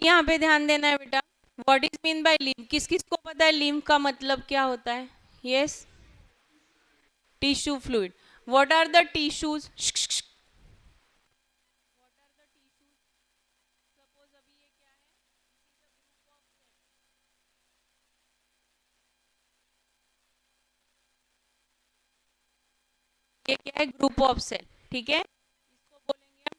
यहाँ पे ध्यान देना है बेटा, what is mean by lymph, किस किस को पता है लिम्फ का मतलब क्या होता है? Yes, tissue fluid. What are the tissues? ये क्या है? ग्रुप ऑफ सेल, ठीक है, इसको बोलेंगे हम,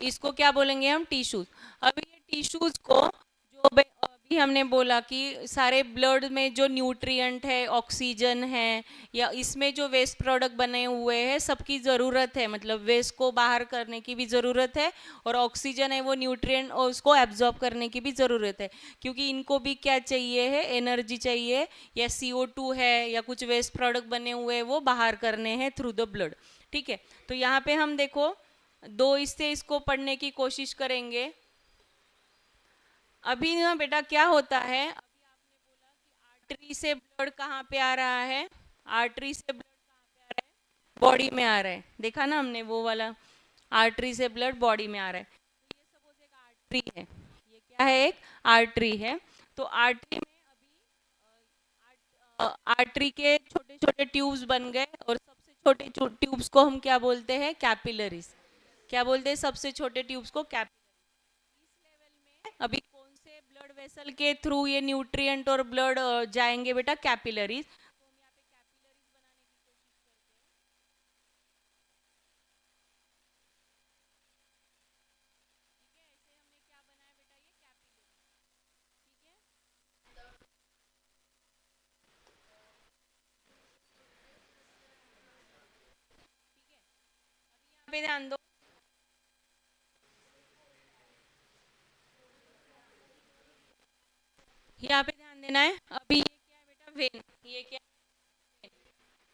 इसको क्या बोलेंगे हम? टिश्यूज। अभी ये टिश्यूज को जो अभी हमने बोला कि सारे ब्लड में जो न्यूट्रिएंट है, ऑक्सीजन है, या इसमें जो वेस्ट प्रोडक्ट बने हुए हैं, सबकी ज़रूरत है, मतलब वेस्ट को बाहर करने की भी ज़रूरत है, और ऑक्सीजन है वो न्यूट्रिएंट और उसको एब्जॉर्ब करने की भी ज़रूरत है, क्योंकि इनको भी क्या चाहिए है? एनर्जी चाहिए, या CO2 है या कुछ वेस्ट प्रोडक्ट बने हुए हैं वो बाहर करने हैं थ्रू द ब्लड। ठीक है, तो यहाँ पे हम देखो दो इससे इसको पढ़ने की कोशिश करेंगे। अभी ना बेटा क्या होता है, अभी आपने बोला कि आर्टरी से ब्लड कहाँ पे आ रहा है? आर्टरी से ब्लड कहाँ पे आ रहा है? बॉडी में आ रहा है, देखा ना हमने वो वाला, आर्टरी से ब्लड बॉडी में आ रहा है। तो ये सपोज एक आर्टरी है, ये क्या है? एक आर्टरी है। तो आर्टरी में आर्टरी के छोटे छोटे ट्यूब्स बन गए, और सबसे छोटे ट्यूब्स को हम क्या बोलते हैं? कैपिलरीज। क्या बोलते हैं सबसे छोटे ट्यूब्स को? कैपिलरीज। इस लेवल में अभी कौन से ब्लड वेसल के थ्रू ये न्यूट्रिएंट और ब्लड जाएंगे बेटा? कैपिलरीज। तो हम यहाँ पे कैपिलरीज बनाने की कोशिश करते हैं। ठीक है, ऐसे हमने क्या बनाया बेटा? ये कैपिलरीज। ठीक है, ठीक है, अभी यहाँ पे ध्यान दो, यहाँ पे ध्यान देना है। अभी ये क्या है बेटा? वेन। ये क्या है?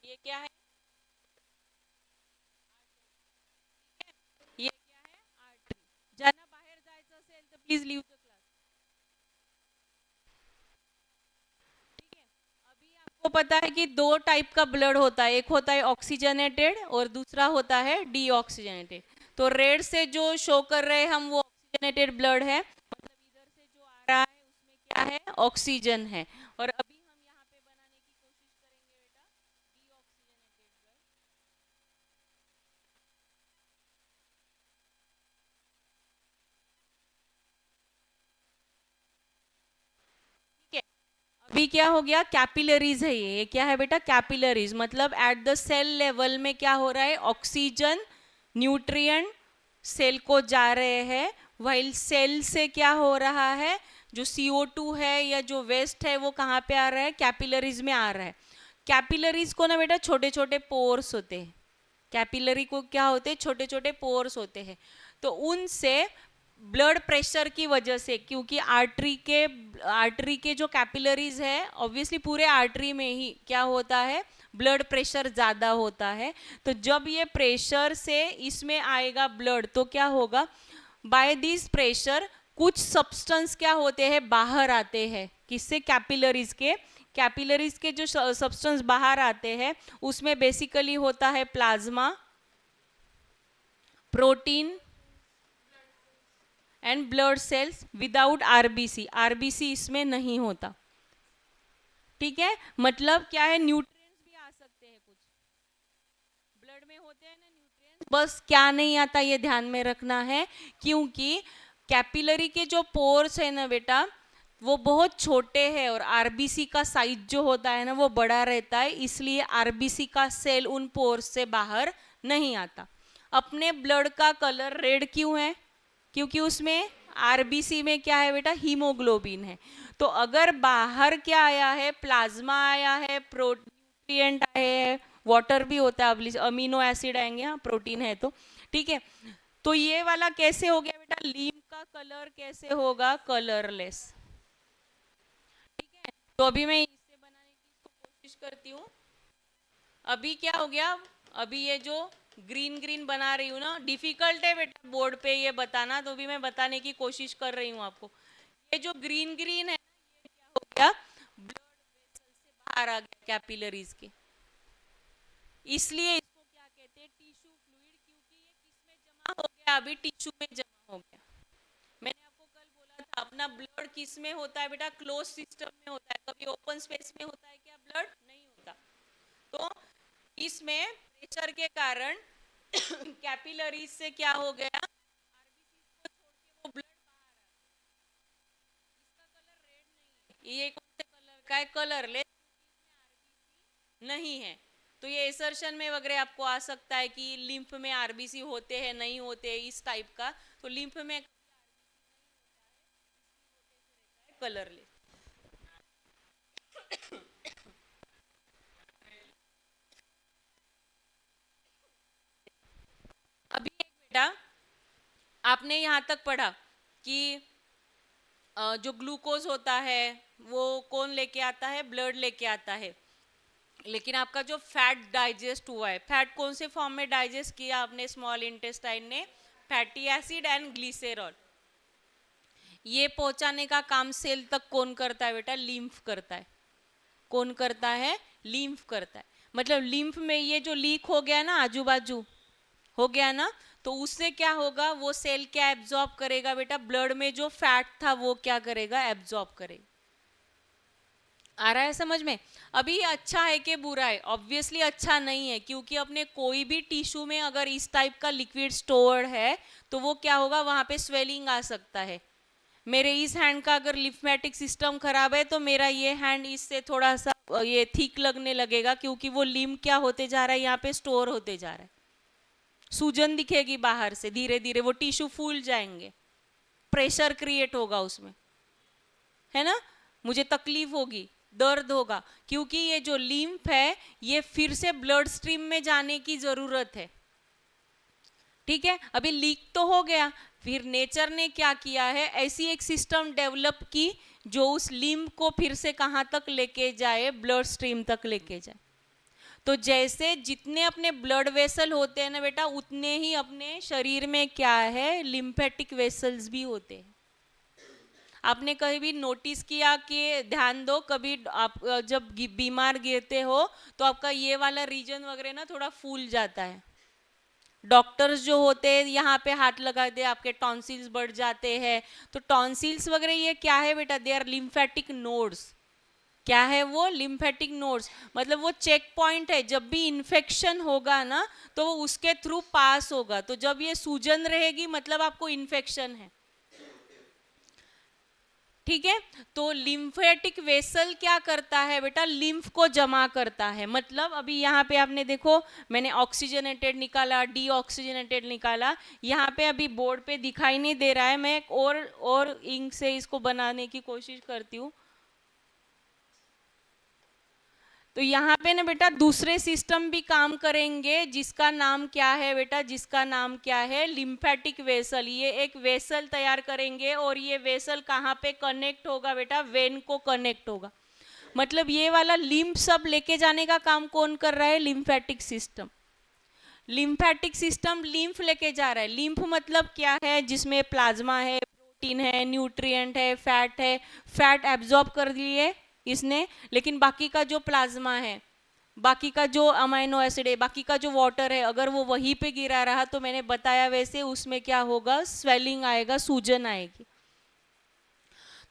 ये क्या है? ये क्या है? आर्टरी। ज्यांना बाहेर जायचं असेल तर प्लीज लीव द क्लास। ठीक है, अभी आपको पता है कि दो टाइप का ब्लड होता है, एक होता है ऑक्सीजनेटेड और दूसरा होता है डीऑक्सीजनेटेड। तो रेड से जो शो कर रहे हैं हम वो ऑक्सीजनेटेड ब्लड है, मतलब इधर से जो आ रहा है उसमें क्या है? ऑक्सीजन है। और अभी हम यहाँ पे बनाने की कोशिश करेंगे बेटा डीऑक्सीजनेटेड ब्लड। ठीक है, अभी क्या हो गया? कैपिलरीज है ये क्या है बेटा? कैपिलरीज, मतलब एट द सेल लेवल में क्या हो रहा है? ऑक्सीजन, न्यूट्रिएंट सेल को जा रहे हैं, वाइल सेल से क्या हो रहा है? जो CO2 है या जो वेस्ट है वो कहाँ पे आ रहा है? कैपिलरीज में आ रहा है। कैपिलरीज को ना बेटा छोटे छोटे पोर्स होते हैं, कैपिलरी को क्या होते हैं? छोटे छोटे पोर्स होते हैं। तो उनसे ब्लड प्रेशर की वजह से, क्योंकि आर्टरी के जो कैपिलरीज है ऑब्वियसली पूरे आर्टरी में ही क्या होता है? ब्लड प्रेशर ज़्यादा होता है। तो जब ये प्रेशर से इसमें आएगा ब्लड तो क्या होगा? बाय दिस प्रेशर कुछ सब्सटेंस क्या होते हैं? बाहर आते हैं। किससे? कैपिलरीज के। कैपिलरीज के जो सब्सटेंस बाहर आते हैं उसमें बेसिकली होता है plasma, protein and blood cells without RBC. RBC इसमें नहीं होता। ठीक है, मतलब क्या है? न्यूट्रिएंट्स भी आ सकते हैं, कुछ ब्लड में होते हैं ना न्यूट्रिएंट्स, बस क्या नहीं आता ये ध्यान में रखना है, क्योंकि कैपिलरी के जो पोर्स है ना बेटा वो बहुत छोटे हैं, और आरबीसी का साइज जो होता है ना वो बड़ा रहता है, इसलिए आरबीसी का सेल उन पोर्स से बाहर नहीं आता। अपने ब्लड का कलर रेड क्यों है? क्योंकि उसमें आरबीसी में क्या है बेटा? हीमोग्लोबिन है। तो अगर बाहर क्या आया है? प्लाज्मा आया है, प्रोटीएंट आए हैं, वाटर भी होता है, अमीनो एसिड आएंगे, हाँ प्रोटीन है तो। ठीक है, तो ये वाला कैसे हो गया बेटा? लीम का कलर कैसे होगा? कलरलेस। ठीक है, तो अभी मैं इससे बनाने की इसको कोशिश करती हूँ। अभी क्या हो गया? अभी ये जो ग्रीन ग्रीन बना रही हूँ ना, डिफिकल्ट है बेटा बोर्ड पे ये बताना, तो भी मैं बताने की कोशिश कर रही हूँ आपको। ये जो ग्रीन ग्रीन है ना, ये क्या हो गया? ब्लड वेसल से बाहर आ गया कैपिलरीज के, इसलिए इसको क्या कहते हैं? टिश्यू फ्लूइड, क्योंकि ये किस में जमा हो गया? गया, अभी टिश्यू में जमा हो गया। मैंने आपको कल बोला था अपना ब्लड किस में होता है बेटा, क्लोज सिस्टम में होता है, कभी ओपन स्पेस में होता है क्या ब्लड? नहीं होता। तो इसमें प्रेशर के कारण कैपिलरीज से क्या हो गया, आरबीसी को छोड़ के वो ब्लड बाहर आ गया। इसका कलर रेड नहीं है, ये कौन से कलर का है? कलरलेस, आरबीसी नहीं है। तो ये एसर्शन में वगैरह आपको आ सकता है कि लिम्फ में आरबीसी होते हैं नहीं होते, इस टाइप का। तो लिम्फ में कलरलेस। अभी एक बेटा आपने यहाँ तक पढ़ा कि जो ग्लूकोज होता है वो कौन लेके आता है? ब्लड लेके आता है। लेकिन आपका जो फैट डाइजेस्ट हुआ है, फैट कौन से फॉर्म में डाइजेस्ट किया आपने स्मॉल इंटेस्टाइन ने? Fatty acid and glycerol. ये पहुंचाने का काम सेल तक कौन करता है बेटा? लिम्फ करता है। कौन करता है? लिम्फ करता है। मतलब लिम्फ में ये जो लीक हो गया ना, आजू बाजू हो गया ना, तो उससे क्या होगा, वो सेल क्या एब्जॉर्ब करेगा बेटा? ब्लड में जो फैट था वो क्या करेगा? एब्जॉर्ब करेगा। आ रहा है समझ में? अभी अच्छा है कि बुरा है? ऑब्वियसली अच्छा नहीं है, क्योंकि अपने कोई भी टिश्यू में अगर इस टाइप का लिक्विड स्टोर है तो वो क्या होगा, वहां पे स्वेलिंग आ सकता है। मेरे इस हैंड का अगर लिम्फेटिक सिस्टम खराब है तो मेरा ये हैंड इससे थोड़ा सा ये थिक लगने लगेगा, क्योंकि वो लिम्फ क्या होते जा रहा है, यहाँ पे स्टोर होते जा रहा है। सूजन दिखेगी बाहर से, धीरे धीरे वो टिश्यू फूल जाएंगे, प्रेशर क्रिएट होगा उसमें, है ना? मुझे तकलीफ होगी, दर्द होगा, क्योंकि ये जो लिम्फ है ये फिर से ब्लड स्ट्रीम में जाने की जरूरत है। ठीक है, अभी लीक तो हो गया, फिर नेचर ने क्या किया है, ऐसी एक सिस्टम डेवलप की जो उस लिम्फ को फिर से कहां तक लेके जाए? ब्लड स्ट्रीम तक लेके जाए। तो जैसे जितने अपने ब्लड वेसल होते हैं ना बेटा, उतने ही अपने शरीर में क्या है? लिम्फेटिक वेसल्स भी होते हैं। आपने कभी नोटिस किया कि, ध्यान दो, कभी आप जब बीमार गिरते हो तो आपका ये वाला रीजन वगैरह ना थोड़ा फूल जाता है। डॉक्टर्स जो होते हैं यहाँ पे हाथ लगा दे, आपके टॉन्सिल्स बढ़ जाते हैं। तो टॉन्सिल्स वगैरह ये क्या है बेटा? They are lymphatic nodes. क्या है वो? Lymphatic nodes. मतलब वो चेक पॉइंट है, जब भी इन्फेक्शन होगा ना तो वो उसके थ्रू पास होगा। तो जब ये सूजन रहेगी मतलब आपको इन्फेक्शन है। ठीक है, तो लिम्फेटिक वेसल क्या करता है बेटा? लिम्फ को जमा करता है। मतलब अभी यहाँ पे आपने देखो, मैंने ऑक्सीजनेटेड निकाला, डीऑक्सीजनेटेड निकाला, यहाँ पे अभी बोर्ड पे दिखाई नहीं दे रहा है, मैं एक और इंक से इसको बनाने की कोशिश करती हूँ। तो यहाँ पे ना बेटा दूसरे सिस्टम भी काम करेंगे, जिसका नाम क्या है बेटा? जिसका नाम क्या है? Lymphatic vessel. ये एक वेसल तैयार करेंगे और ये वेसल कहाँ पे कनेक्ट होगा बेटा? वेन को कनेक्ट होगा। मतलब ये वाला लिम्फ सब लेके जाने का काम कौन कर रहा है? Lymphatic system. Lymphatic system lymph लेके जा रहा है। लिम्फ मतलब क्या है? जिसमें प्लाज्मा है, प्रोटीन है, न्यूट्रिएंट है, फैट है। फैट एब्जॉर्ब कर लिए इसने, लेकिन बाकी का जो प्लाज्मा है, बाकी का जो अमाइनो एसिड है, बाकी का जो वाटर है, अगर वो वहीं पे गिरा रहा तो मैंने बताया वैसे उसमें क्या होगा? स्वेलिंग आएगा, सूजन आएगी।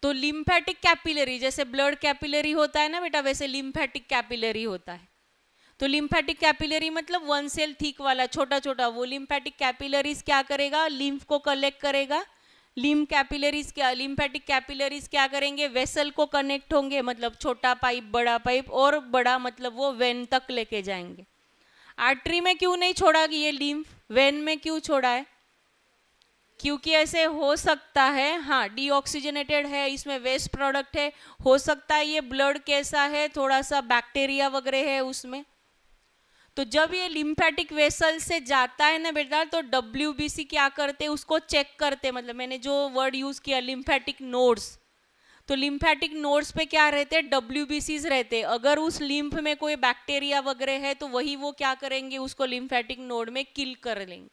तो लिम्फेटिक कैपिलरी, जैसे ब्लड कैपिलरी होता है ना बेटा, वैसे लिम्फेटिक कैपिलरी होता है। तो लिम्फेटिक कैपिलरी मतलब वन सेल थिक वाला, छोटा छोटा। वो लिम्फेटिक कैपिलरीज क्या करेगा? लिम्फ को कलेक्ट करेगा। लिम्फ कैपिलरीज क्या, लिम्फेटिक कैपिलरीज क्या करेंगे? वेसल को कनेक्ट होंगे, मतलब छोटा पाइप, बड़ा पाइप, और बड़ा मतलब वो वेन तक लेके जाएंगे। आर्टरी में क्यों नहीं छोड़ा कि ये लिम्फ? वेन में क्यों छोड़ा है? क्योंकि ऐसे हो सकता है, हाँ, डीऑक्सीजनेटेड है, इसमें वेस्ट प्रोडक्ट है, हो सकता है ये ब्लड कैसा है, थोड़ा सा बैक्टीरिया वगैरह है उसमें। तो जब ये लिम्फेटिक वेसल से जाता है ना बेटा, तो डब्ल्यूबीसी क्या करते हैं? उसको चेक करते हैं। मतलब मैंने जो वर्ड यूज किया, लिम्फेटिक नोड्स, तो लिम्फेटिक नोड्स पे क्या रहते हैं? डब्ल्यूबीसीज रहते हैं। अगर उस लिम्फ में कोई बैक्टीरिया वगैरह है तो वही वो क्या करेंगे? उसको लिम्फेटिक नोड में किल कर लेंगे।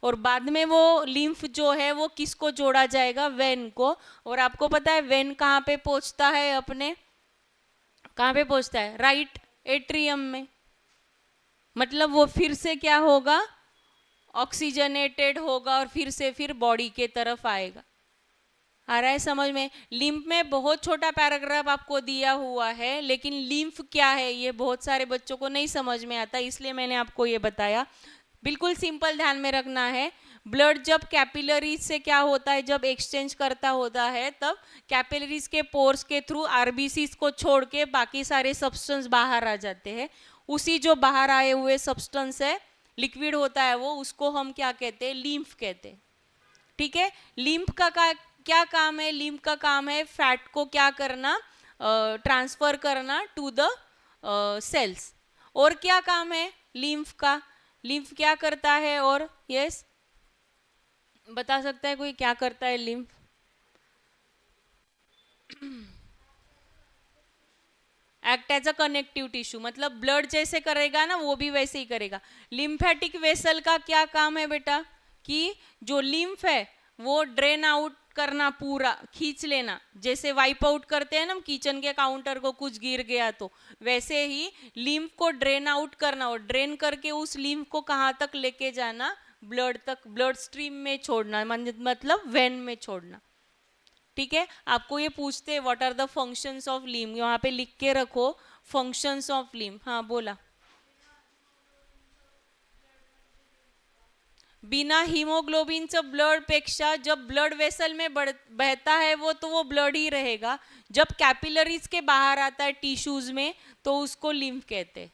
और बाद में वो लिम्फ जो है वो किसको जोड़ा जाएगा? वेन को। और आपको पता है वेन कहाँ पे पहुंचता है? अपने कहाँ पे पहुंचता है? राइट एट्रियम में। मतलब वो फिर से क्या होगा? ऑक्सीजनेटेड होगा और फिर से फिर बॉडी के तरफ आएगा। आ रहा है समझ में? लिम्फ में बहुत छोटा पैराग्राफ आपको दिया हुआ है, लेकिन लिम्फ क्या है ये बहुत सारे बच्चों को नहीं समझ में आता, इसलिए मैंने आपको ये बताया। बिल्कुल सिंपल ध्यान में रखना है, ब्लड जब कैपिलरीज से क्या होता है, जब एक्सचेंज करता होता है, तब कैपिलरीज के पोर्स के थ्रू आरबीसीज को छोड़ के बाकी सारे सब्सटेंस बाहर आ जाते हैं। उसी जो बाहर आए हुए सब्सटेंस है, लिक्विड होता है वो, उसको हम क्या कहते हैं? लिम्फ कहते हैं। ठीक है, लिम्फ का क्या काम है? लिम्फ का काम है फैट को क्या करना, ट्रांसफर करना टू द सेल्स। और क्या काम है लिम्फ का? लिम्फ क्या करता है? और यस, बता सकता है कोई क्या करता है lymph? Act as a connective tissue, मतलब ब्लड जैसे करेगा ना वो भी वैसे ही करेगा। लिम्फेटिक वेसल का क्या काम है बेटा? कि जो लिम्फ है वो ड्रेन आउट करना, पूरा खींच लेना। जैसे वाइप आउट करते हैं ना किचन के काउंटर को, कुछ गिर गया तो, वैसे ही लिम्फ को ड्रेन आउट करना, और ड्रेन करके उस लिम्फ को कहाँ तक लेके जाना? ब्लड तक, ब्लड स्ट्रीम में छोड़ना, मतलब वेन में छोड़ना। ठीक है, आपको ये पूछते हैं what are the functions of lymph, यहाँ पे लिख के रखो फंक्शंस ऑफ लिम्फ। हाँ बोला। बिना हीमोग्लोबिनचं ब्लड पेक्षा जब ब्लड वेसल में बहता है वो, तो वो ब्लड ही रहेगा। जब कैपिलरीज के बाहर आता है टिश्यूज में, तो उसको लिम्फ कहते हैं।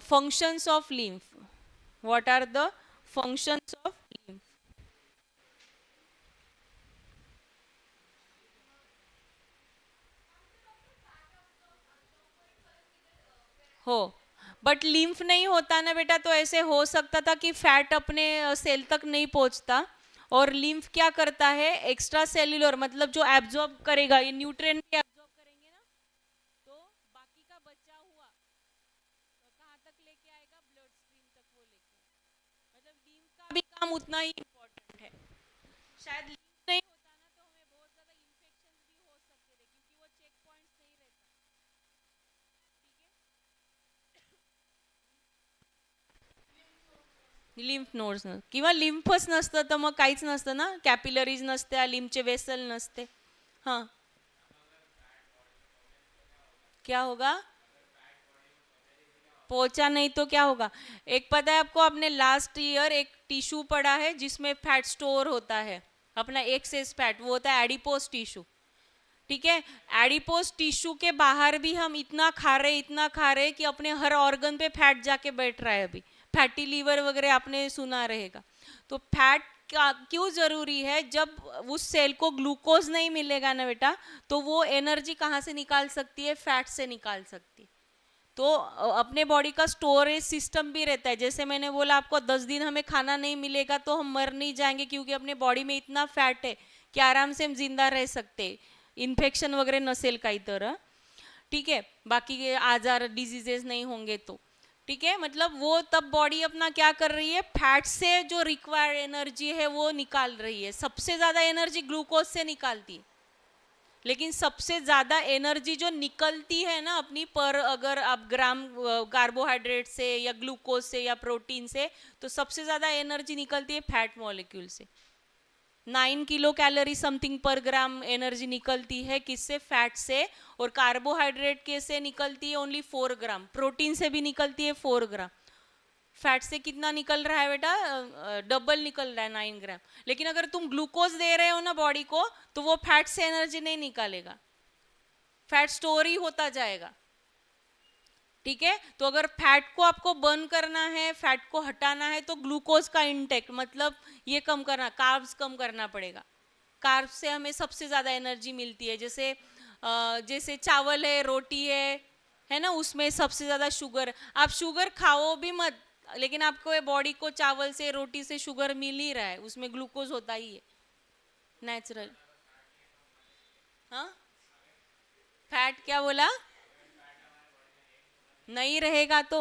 Functions of lymph, what are the functions of lymph? हो, बट लिम्फ नहीं होता ना बेटा, तो ऐसे हो सकता था कि फैट अपने सेल तक नहीं पहुंचता। और लिम्फ क्या करता है? एक्स्ट्रा सेल्यूलर, मतलब जो एब्जॉर्ब करेगा, ये न्यूट्रिएंट के एब्जॉर्ब करेंगे ना, तो बाकी का बचा हुआ तो कहाँ तक लेके आएगा? ब्लड स्ट्रीम तक वो लेके। मतलब लिम्फ का भी काम उतना ही इम्पोर्टेंट है। शायद लिम्फ नहीं होता ना तो हमें बहुत ज्यादा इन्फेक्शन भी हो सकते थे, क्योंकि वो चेक पॉइंट्स नहीं रहता। लिम्फ नोड्स किंवा लिम्फच नसतं तर मग काहीच नसतं ना, कॅपिलरीज नसत्या, लिम्फचे वेसल नसते। हाँ, क्या होगा? पहुंचा नहीं तो क्या होगा? एक पता है आपको, आपने लास्ट ईयर एक टिश्यू पढ़ा है जिसमें फैट स्टोर होता है, अपना एक्सेस फैट, वो होता है एडिपोज टिश्यू। ठीक है, एडिपोज टिश्यू के बाहर भी हम इतना खा रहे, इतना खा रहे कि अपने हर ऑर्गन पे फैट जाके बैठ रहा है। अभी फैटी लीवर वगैरह आपने सुना रहेगा। तो फैट क्यों जरूरी है? जब उस सेल को ग्लूकोज नहीं मिलेगा ना बेटा, तो वो एनर्जी कहाँ से निकाल सकती है? फैट से निकाल सकती है। तो अपने बॉडी का स्टोरेज सिस्टम भी रहता है। जैसे मैंने बोला आपको, 10 दिन हमें खाना नहीं मिलेगा तो हम मर नहीं जाएंगे, क्योंकि अपने बॉडी में इतना फैट है कि आराम से हम जिंदा रह सकते, इन्फेक्शन वगैरह नसेल काही तर। ठीक है, बाकी के आजार डिजीजेस नहीं होंगे तो। ठीक है, मतलब वो तब बॉडी अपना क्या कर रही है? फैट से जो रिक्वायर्ड एनर्जी है वो निकाल रही है। सबसे ज्यादा एनर्जी ग्लूकोज से निकालती है, लेकिन सबसे ज़्यादा एनर्जी जो निकलती है ना अपनी पर, अगर आप ग्राम कार्बोहाइड्रेट से या ग्लूकोज से या प्रोटीन से, तो सबसे ज़्यादा एनर्जी निकलती है फैट मॉलिक्यूल से। 9 किलो कैलोरी समथिंग पर ग्राम एनर्जी निकलती है, किससे? फैट से। और कार्बोहाइड्रेट के से निकलती है ओनली 4 ग्राम, प्रोटीन से भी निकलती है 4 ग्राम। फैट से कितना निकल रहा है बेटा? डबल निकल रहा है, 9 ग्राम। लेकिन अगर तुम ग्लूकोज दे रहे हो ना बॉडी को, तो वो फैट से एनर्जी नहीं निकालेगा, फैट स्टोर ही होता जाएगा। ठीक है, तो अगर फैट को आपको बर्न करना है, फैट को हटाना है, तो ग्लूकोज का इंटेक, मतलब ये कम करना, कार्ब्स कम करना पड़ेगा। कार्ब्स से हमें सबसे ज्यादा एनर्जी मिलती है। जैसे चावल है, रोटी है ना, उसमें सबसे ज्यादा शुगर। आप शुगर खाओ भी मत, लेकिन आपको बॉडी को चावल से, रोटी से शुगर मिल ही रहा है, उसमें ग्लूकोज होता ही है नेचुरल। हाँ, फैट क्या बोला? नहीं रहेगा तो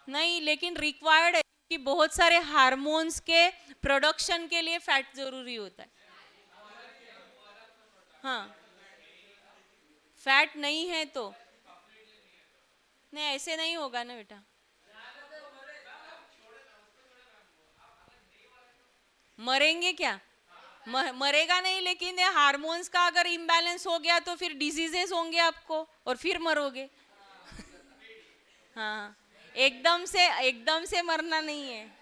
नहीं, लेकिन रिक्वायर्ड है, कि बहुत सारे हार्मोन्स के प्रोडक्शन के लिए फैट जरूरी होता है। हाँ, फैट नहीं है तो नहीं, ऐसे नहीं होगा ना बेटा। मरेंगे क्या? मरेगा नहीं, लेकिन हार्मोन्स का अगर इम्बैलेंस हो गया तो फिर डिजीजेस होंगे आपको और फिर मरोगे। हाँ, एकदम से मरना नहीं है।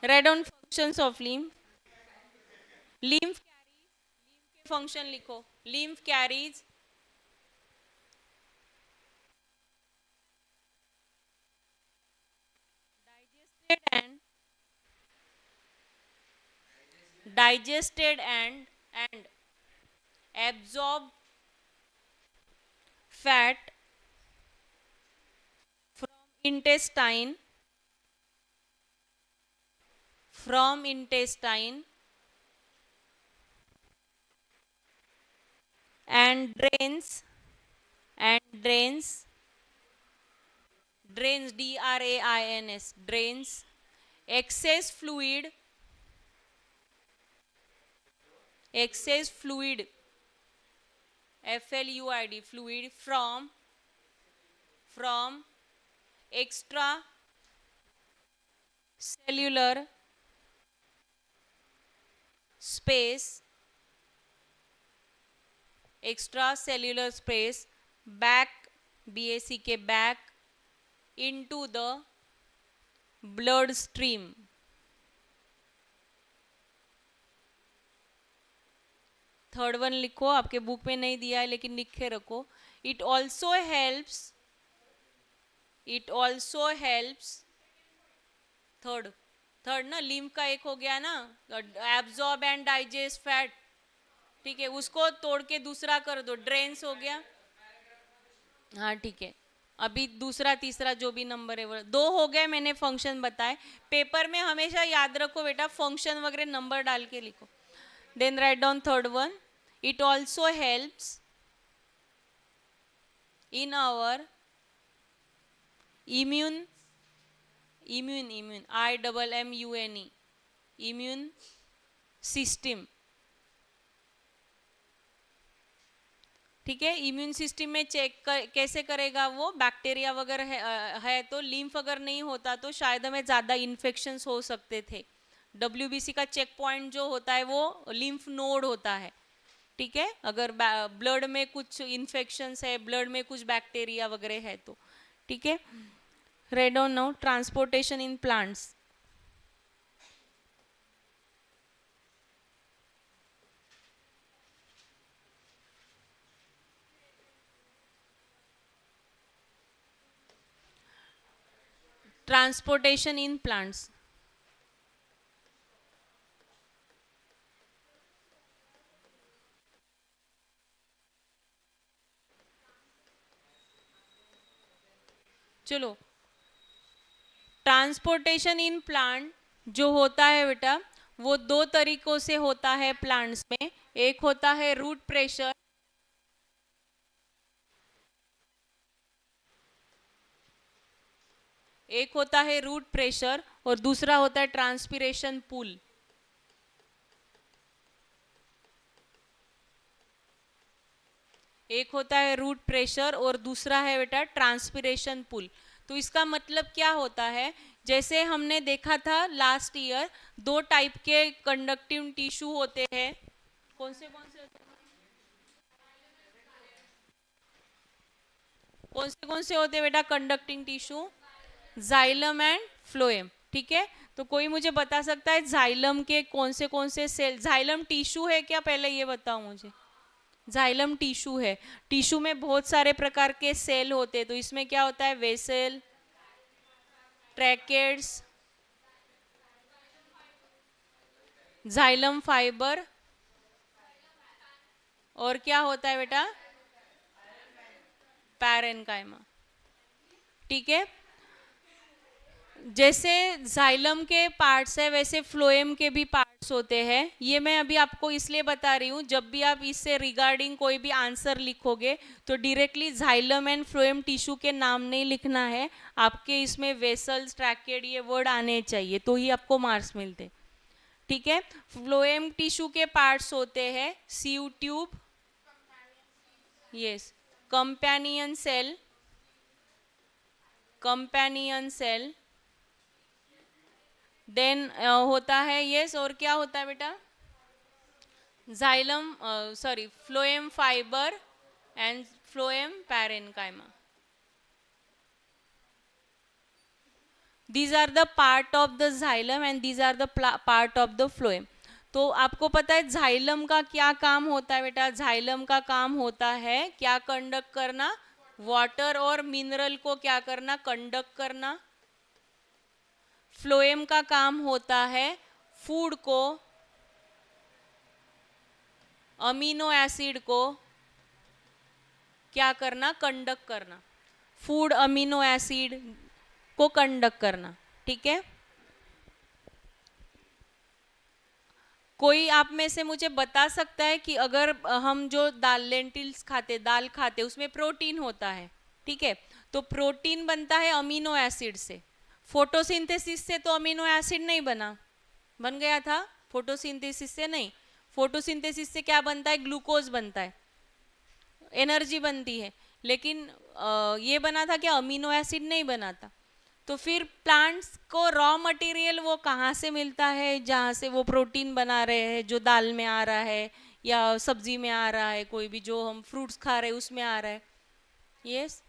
Red on functions of lymph के फंक्शन लिखो। Lymph carries and digested and absorb fat from intestine from intestine and and drains drains drains excess fluid excess fluid fluid from extra cellular space extracellular space back back into the blood stream। Third one लिखो, आपके book में नहीं दिया है लेकिन लिखे रखो। It also helps third third ना, लिम्फ का एक हो गया ना, एब्जॉर्ब एंड डाइजेस्ट फैट। ठीक है, उसको तोड़ के दूसरा कर दो, ड्रेन्स हो गया। हाँ ठीक है, अभी दूसरा तीसरा जो भी नंबर है वो दो हो गए, मैंने फंक्शन बताए। पेपर में हमेशा याद रखो बेटा, फंक्शन वगैरह नंबर डाल के लिखो। Then write down third one. It also helps in our immune immune system। ठीक है, इम्यून सिस्टम में कैसे करेगा वो, बैक्टीरिया वगैरह है तो लिम्फ अगर नहीं होता तो शायद हमें ज़्यादा इन्फेक्शंस हो सकते थे। WBC का चेक पॉइंट जो होता है वो लिम्फ नोड होता है। ठीक है, अगर ब्लड में कुछ इन्फेक्शंस है, ब्लड में कुछ बैक्टीरिया वगैरह है तो। ठीक है, red on now transportation in plants. Transportation in plants, चलो। ट्रांसपोर्टेशन इन प्लांट जो होता है बेटा, वो दो तरीकों से होता है प्लांट्स में। एक होता है रूट प्रेशर, और दूसरा होता है ट्रांसपिरेशन पुल। एक होता है रूट प्रेशर और दूसरा है बेटा ट्रांसपिरेशन पुल। तो इसका मतलब क्या होता है, जैसे हमने देखा था लास्ट ईयर, दो टाइप के कंडक्टिव टिश्यू होते हैं। कौन से होते हैं? कौन से होते हैं बेटा conducting tissue? Xylem and phloem. ठीक है, तो कोई मुझे बता सकता है जाइलम के कौन से सेल, जाइलम टिश्यू है क्या, पहले ये बताओ मुझे। जाइलम टिश्यू है। टिश्यू में बहुत सारे प्रकार के सेल होते हैं, तो इसमें क्या होता है, वेसल, ट्रैकेट्स, जाइलम फाइबर, और क्या होता है बेटा, पैरेन्काइमा। ठीक है, जैसे जाइलम के पार्ट्स है वैसे फ्लोएम के भी पार्ट्स होते हैं। ये मैं अभी आपको इसलिए बता रही हूँ, जब भी आप इससे रिगार्डिंग कोई भी आंसर लिखोगे तो directly xylem and phloem tissue के नाम नहीं लिखना है, आपके इसमें वेसल्स, ट्रैकेड ये वर्ड आने चाहिए, तो ही आपको मार्क्स मिलते। ठीक है, फ्लोएम टिश्यू के पार्ट्स होते हैं sieve tube, yes, companion cell, then होता है यस, और क्या होता है बेटा, xylem, sorry, phloem fibre and phloem parenchyma. These are the part of the xylem and these are the part of the phloem. तो आपको पता है जाइलम का क्या काम होता है बेटा? जाइलम का काम होता है क्या कंडक्ट करना? वाटर और मिनरल को क्या करना? कंडक्ट करना. फ्लोएम का काम होता है फूड को, अमीनो एसिड को क्या करना? कंडक्ट करना. फूड, अमीनो एसिड को कंडक्ट करना. ठीक है. कोई आप में से मुझे बता सकता है कि अगर हम जो दाल, लेंटिल्स खाते, दाल खाते, उसमें प्रोटीन होता है, ठीक है, तो प्रोटीन बनता है अमीनो एसिड से. फोटोसिंथेसिस से तो अमीनो एसिड नहीं बन गया था. फोटोसिंथेसिस से नहीं. फोटोसिंथेसिस से क्या बनता है? ग्लूकोज बनता है, एनर्जी बनती है. लेकिन ये बना था क्या? अमीनो एसिड नहीं बना था. तो फिर प्लांट्स को रॉ मटेरियल वो कहाँ से मिलता है? जहाँ से वो प्रोटीन बना रहे हैं, जो दाल में आ रहा है या सब्जी में आ रहा है, कोई भी जो हम फ्रूट्स खा रहे हैं उसमें आ रहा है. यस,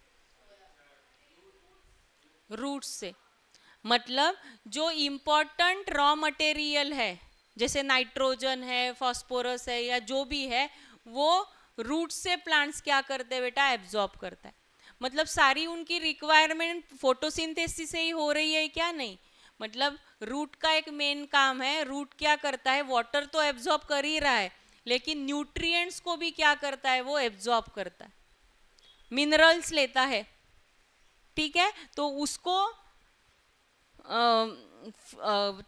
रूट्स से. मतलब जो इम्पोर्टेंट रॉ मटेरियल है, जैसे नाइट्रोजन है, फास्फोरस है, या जो भी है, वो रूट से प्लांट्स क्या करते हैं बेटा? एब्जॉर्ब करता है. मतलब सारी उनकी रिक्वायरमेंट फोटोसिंथेसिस से ही हो रही है क्या? नहीं. मतलब रूट का एक मेन काम है. रूट क्या करता है? वाटर तो एब्जॉर्ब कर ही रहा है, लेकिन न्यूट्रिएंट्स को भी क्या करता है? वो एब्जॉर्ब करता है, मिनरल्स लेता है. ठीक है. तो उसको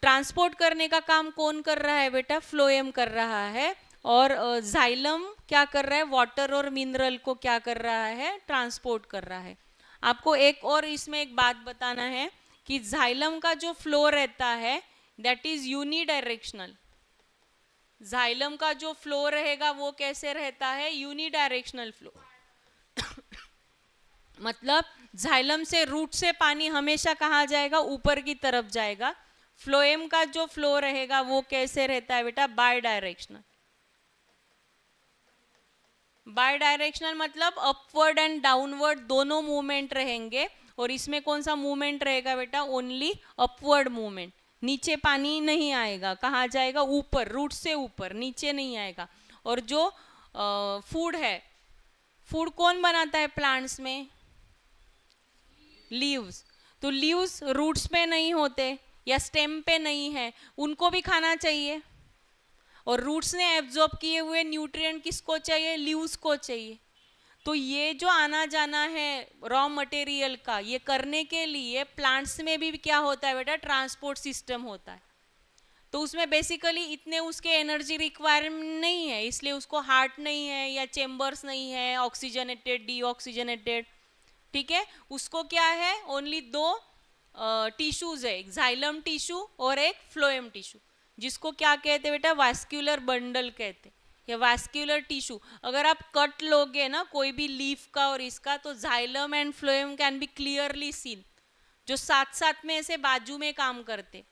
ट्रांसपोर्ट करने का काम कौन कर रहा है बेटा? फ्लोएम कर रहा है. और जाइलम क्या कर रहा है? वाटर और मिनरल को क्या कर रहा है? ट्रांसपोर्ट कर रहा है. आपको एक और इसमें एक बात बताना है कि जाइलम का जो फ्लो रहता है दैट इज यूनिडायरेक्शनल. जाइलम का जो फ्लो रहेगा वो कैसे रहता है? Unidirectional flow. मतलब जाइलम से, रूट से पानी हमेशा कहाँ जाएगा? ऊपर की तरफ जाएगा. फ्लोएम का जो फ्लो रहेगा वो कैसे रहता है बेटा? Bidirectional. बाय डायरेक्शनल मतलब अपवर्ड एंड डाउनवर्ड दोनों मूवमेंट रहेंगे. और इसमें कौन सा मूवमेंट रहेगा बेटा? Only upward movement. नीचे पानी नहीं आएगा. कहाँ जाएगा? ऊपर, रूट से ऊपर, नीचे नहीं आएगा. और जो फूड है, फूड कौन बनाता है प्लांट्स में? लीव्स. तो लीव्स रूट्स पे नहीं होते या स्टेम पे नहीं है, उनको भी खाना चाहिए. और रूट्स ने एब्जॉर्ब किए हुए न्यूट्रिएंट किसको चाहिए? लीव्स को चाहिए. तो ये जो आना जाना है रॉ मटेरियल का, ये करने के लिए प्लांट्स में भी क्या होता है बेटा? ट्रांसपोर्ट सिस्टम होता है. तो उसमें बेसिकली इतने उसके एनर्जी रिक्वायरमेंट नहीं है, इसलिए उसको हार्ट नहीं है या चेम्बर्स नहीं है, ऑक्सीजनेटेड, डीऑक्सीजनेटेड. ठीक है. उसको क्या है? ओनली दो टिश्यूज है, एक जाइलम टिश्यू और एक फ्लोएम टिश्यू, जिसको क्या कहते हैं बेटा? वास्क्यूलर बंडल कहते हैं या वास्क्यूलर टिश्यू. अगर आप कट लोगे ना कोई भी लीफ का और इसका, तो xylem and phloem can be clearly seen, जो साथ साथ में ऐसे बाजू में काम करते.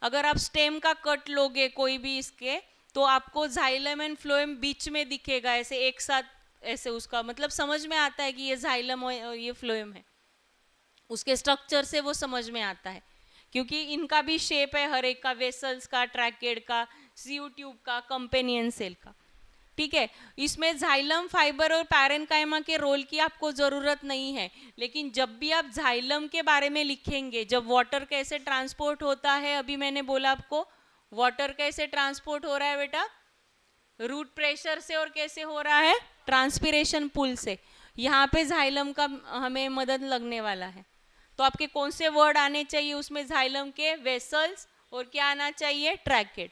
अगर आप स्टेम का कट लोगे कोई भी इसके, तो आपको जाइलम एंड फ्लोएम बीच में दिखेगा ऐसे एक साथ. ऐसे उसका मतलब समझ में आता है कि ये जाइलम और ये फ्लोएम है. उसके स्ट्रक्चर से वो समझ में आता है, क्योंकि इनका भी शेप है हर एक का, वेसल्स का, ट्रैकेड का, सीयू ट्यूब का, कंपेनियन सेल का. ठीक है. इसमें जाइलम फाइबर और पैरेन्काइमा के रोल की आपको जरूरत नहीं है. लेकिन जब भी आप जाइलम के बारे में लिखेंगे, जब वाटर कैसे ट्रांसपोर्ट होता है, अभी मैंने बोला आपको वाटर कैसे ट्रांसपोर्ट हो रहा है बेटा? रूट प्रेशर से. और कैसे हो रहा है? ट्रांसपिरेशन पुल से. यहाँ पे जाइलम का हमें मदद लगने वाला है. तो आपके कौन से वर्ड आने चाहिए उसमें? जाइलम के वेसल्स, और क्या आना चाहिए? ट्रैकेड.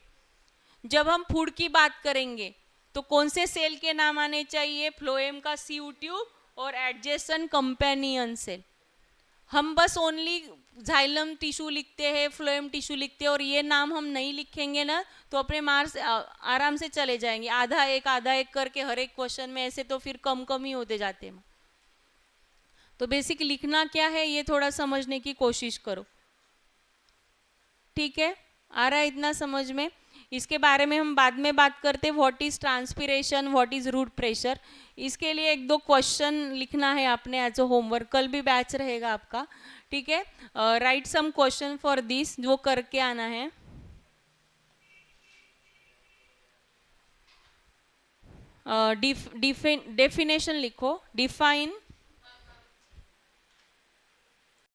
जब हम फूड की बात करेंगे तो कौन से सेल के नाम आने चाहिए? फ्लोएम का सीयू ट्यूब और एडजेसेंट कंपेनियन सेल. हम बस ओनली जाइलम टिश्यू लिखते हैं, फ्लोएम टिश्यू लिखते हैं, और ये नाम हम नहीं लिखेंगे ना तो अपने मार्क्स आराम से चले जाएंगे, आधा एक करके हर एक क्वेश्चन में, ऐसे तो फिर कम कम ही होते जाते हैं। तो बेसिक लिखना क्या है ये थोड़ा समझने की कोशिश करो, ठीक है? आ रहा है इतना समझ में? इसके बारे में हम बाद में बात करते हैं, what is transpiration, what is root pressure. इसके लिए एक दो क्वेश्चन लिखना है आपने एज अ होमवर्क, कल भी बैच रहेगा आपका, ठीक है? Write some question for this, वो करके आना है। डेफिनेशन लिखो, डिफाइन